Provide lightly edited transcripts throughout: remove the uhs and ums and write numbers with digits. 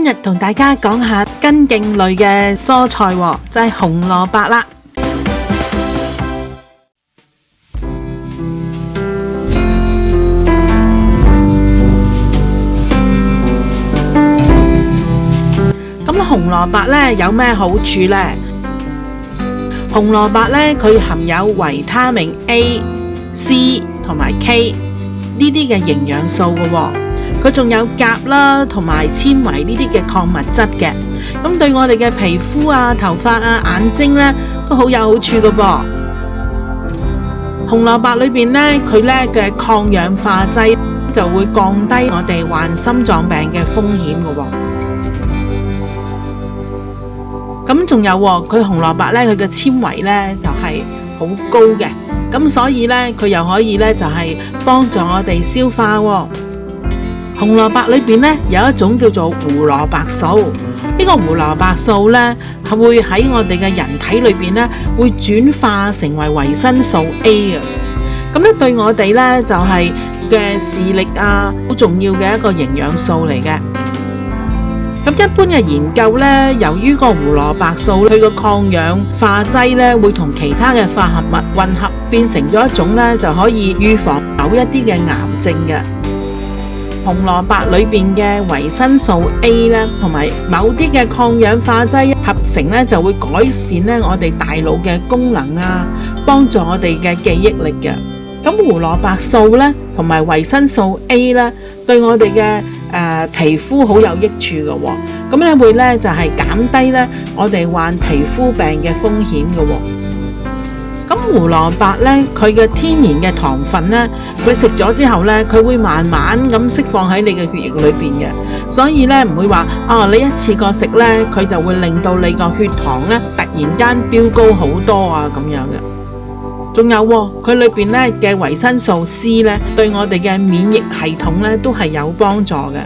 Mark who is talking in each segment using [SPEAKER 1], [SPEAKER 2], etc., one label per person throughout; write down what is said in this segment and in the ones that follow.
[SPEAKER 1] 日同大家講下根莖類嘅蔬菜喎，就係紅蘿蔔啦。咁紅蘿蔔咧有咩好處呢？紅蘿蔔咧佢含有維他命 A、C 同埋 K 呢啲嘅營養素嘅喎。佢仲有鉀啦，同埋纖維呢啲嘅礦物質嘅，咁對我哋嘅皮膚啊、頭髮啊、眼睛咧都好有好處嘅噃。紅蘿蔔裏邊咧，佢咧嘅抗氧化劑就會降低我哋患心臟病嘅風險嘅喎。咁仲有喎，佢紅蘿蔔咧，佢嘅纖維咧就係好高嘅，咁所以咧佢又可以咧就係幫助我哋消化喎。紅蘿蔔裏邊咧有一種叫做胡蘿蔔素，呢個胡蘿蔔素咧係會喺我哋嘅人體裏邊咧會轉化成為維生素 A 嘅，咁咧對我哋咧就係嘅視力啊好重要嘅一個營養素嚟嘅。咁一般嘅研究咧，由於個胡蘿蔔素佢個抗氧化劑咧會同其他嘅化合物混合，變成咗一種咧就可以預防某一啲嘅癌症嘅。紅蘿蔔裏邊嘅維生素 A 咧，同埋某啲嘅抗氧化劑合成咧，就會改善咧我哋大腦嘅功能啊，幫助我哋嘅記憶力嘅。咁胡蘿蔔素咧，同埋維生素 A 咧，對我哋嘅皮膚好有益處嘅喎。咁咧會咧就係減低咧我哋患皮膚病嘅風險嘅喎。咁胡蘿蔔咧，佢嘅天然嘅糖分咧，佢食咗之後咧，佢會慢慢咁釋放喺你嘅血液裏邊嘅，所以咧唔會話你一次過食咧，佢就會令到你個血糖咧突然間飆高好多啊咁樣嘅。仲有佢裏邊咧嘅維生素 C 咧，對我哋嘅免疫系統咧都係有幫助嘅。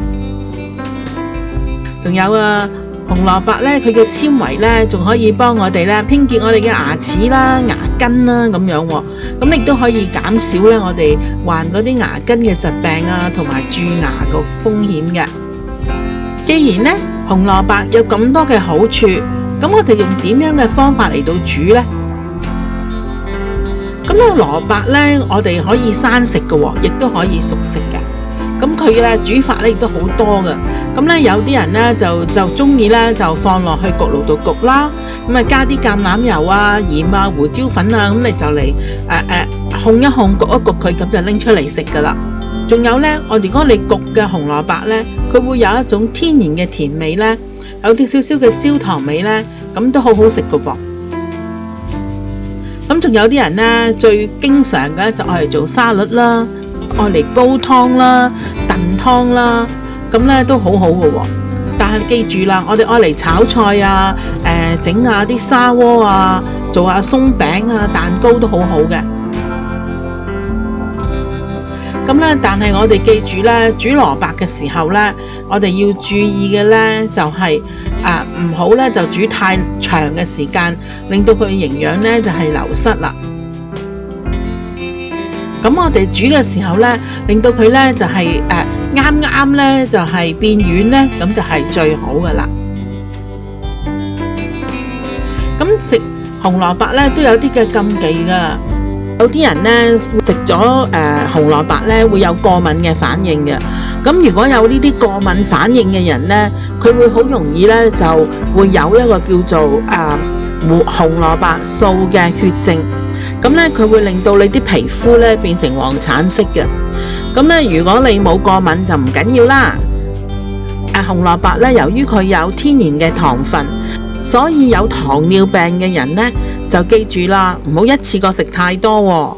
[SPEAKER 1] 仲有紅蘿蔔咧，佢嘅纖維咧，仲可以幫我哋咧清潔我哋嘅牙齒啦、牙根啦咁樣喎。咁亦都可以減少咧我哋患嗰啲牙根嘅疾病啊，同埋蛀牙個風險嘅。既然咧紅蘿蔔有咁多嘅好處，咁我哋用點樣嘅方法嚟到煮呢？咁呢個蘿蔔咧，我哋可以生食嘅喎，亦都可以熟食嘅。咁佢咧煮法咧亦都好多嘅，咁咧有啲人咧就中意咧就放落去焗爐度焗啦，咁啊加啲橄欖油啊、鹽啊、胡椒粉啊，咁你就嚟烘一烘焗一焗佢，咁就拎出嚟食噶啦。仲有咧，如果你焗嘅紅蘿蔔咧，佢會有一種天然嘅甜味咧，有啲少少嘅焦糖味咧，咁都好好食噶噃。咁仲有啲人咧最經常嘅就愛嚟做沙律啦，愛嚟煲湯啦、燉湯啦，咁咧都好好嘅喎。但係記住啦，我哋愛嚟炒菜啊、整下啲沙鍋啊、做下鬆餅啊、蛋糕都好好嘅。咁咧，但係我哋記住咧，煮蘿蔔嘅時候咧，我哋要注意嘅咧就係唔好咧就煮太長嘅時間，令到佢營養咧就係流失啦。咁我哋煮嘅時候咧，令到佢咧就係啱啱咧就係變軟咧，咁就係最好噶啦。咁食紅蘿蔔咧都有啲嘅禁忌噶，有啲人咧食咗紅蘿蔔咧會有過敏嘅反應嘅。咁如果有呢啲過敏反應嘅人咧，佢會好容易咧就會有一個叫做紅蘿蔔素嘅血症。咁咧佢會令到你啲皮膚咧變成黃橙色嘅。咁咧如果你冇過敏就唔緊要啦。紅蘿蔔咧由於佢有天然嘅糖分，所以有糖尿病嘅人咧就記住啦，唔好一次過食太多喎。